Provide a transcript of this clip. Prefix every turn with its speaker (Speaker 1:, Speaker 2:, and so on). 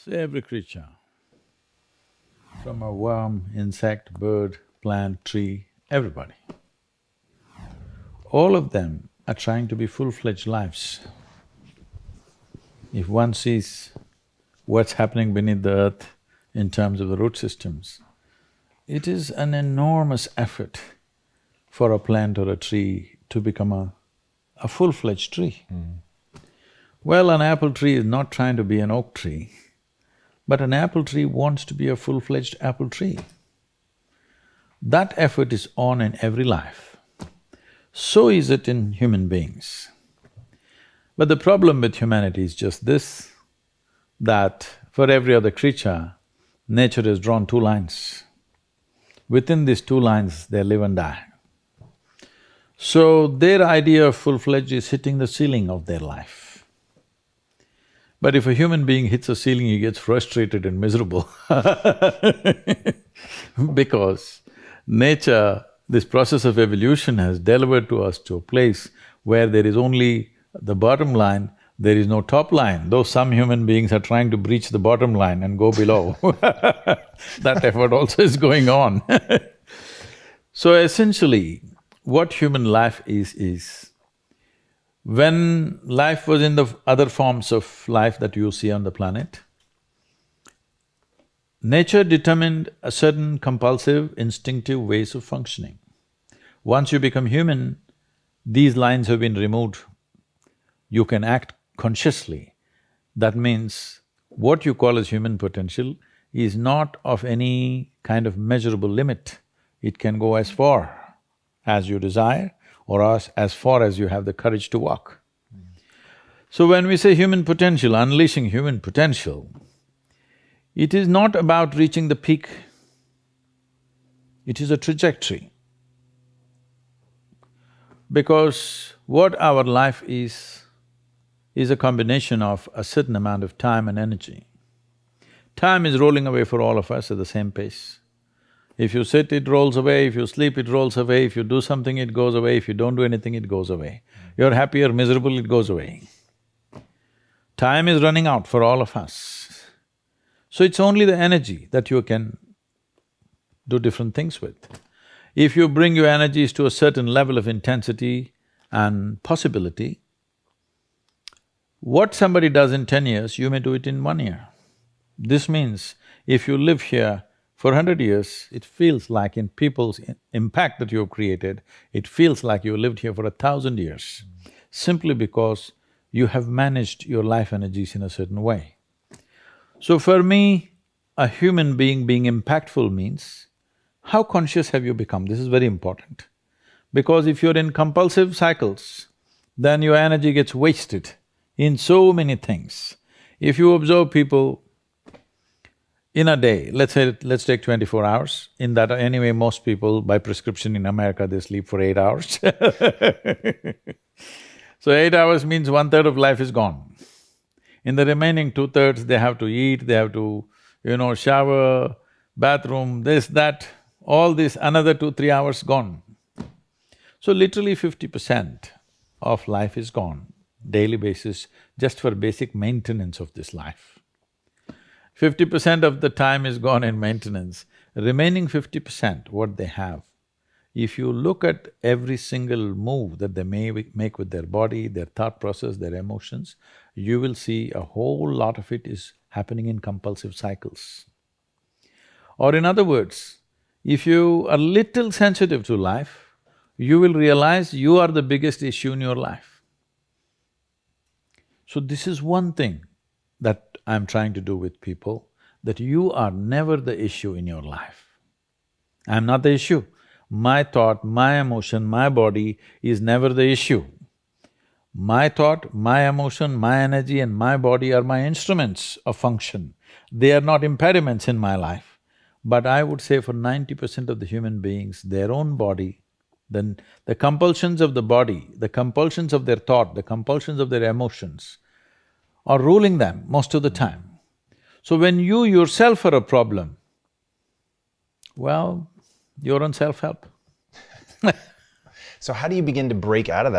Speaker 1: So every creature, from a worm, insect, bird, plant, tree, everybody, all of them are trying to be full-fledged lives. If one sees what's happening beneath the earth in terms of the root systems, it is an enormous effort for a plant or a tree to become a full-fledged tree. Well, an apple tree is not trying to be an oak tree, but an apple tree wants to be a full-fledged apple tree. That effort is on in every life. So is it in human beings. But the problem with humanity is just this, that for every other creature, nature has drawn two lines. Within these two lines, they live and die. So their idea of full-fledged is hitting the ceiling of their life. But if a human being hits a ceiling, he gets frustrated and miserable because nature, this process of evolution has delivered to us to a place where there is only the bottom line, there is no top line, though some human beings are trying to breach the bottom line and go below that effort also is going on So essentially, what human life is when life was in the other forms of life that you see on the planet, nature determined a certain compulsive, instinctive ways of functioning. Once you become human, these lines have been removed. You can act consciously. That means what you call as human potential is not of any kind of measurable limit. It can go as far as you desire or as far as you have the courage to walk. So when we say human potential, unleashing human potential, it is not about reaching the peak, it is a trajectory. Because what our life is a combination of a certain amount of time and energy. Time is rolling away for all of us at the same pace. If you sit, it rolls away, if you sleep, it rolls away, if you do something, it goes away, if you don't do anything, it goes away. You're happy or miserable, it goes away. Time is running out for all of us. So it's only the energy that you can do different things with. If you bring your energies to a certain level of intensity and possibility, what somebody does in 10 years, you may do it in 1 year. This means if you live here for 100 years, it feels like in people's impact that you have created, it feels like you lived here for 1,000 years, simply because you have managed your life energies in a certain way. So for me, a human being impactful means, how conscious have you become? This is very important. Because if you're in compulsive cycles, then your energy gets wasted in so many things. If you observe people in a day, let's take 24 hours, in that anyway most people by prescription in America they sleep for 8 hours So 8 hours means 1/3 of life is gone. In the remaining 2/3 they have to eat, they have to, shower, bathroom, this, that, all this, another 2-3 hours gone. So literally 50% of life is gone, daily basis, just for basic maintenance of this life. 50% of the time is gone in maintenance, remaining 50%, what they have. If you look at every single move that they may make with their body, their thought process, their emotions, you will see a whole lot of it is happening in compulsive cycles. Or in other words, if you are little sensitive to life, you will realize you are the biggest issue in your life. So this is one thing that I'm trying to do with people, that you are never the issue in your life. I'm not the issue. My thought, my emotion, my body is never the issue. My thought, my emotion, my energy and my body are my instruments of function. They are not impediments in my life. But I would say for 90% of the human beings, their own body, then the compulsions of the body, the compulsions of their thought, the compulsions of their emotions are ruling them most of the time. So when you yourself are a problem, well, you're on self-help
Speaker 2: So how do you begin to break out of that?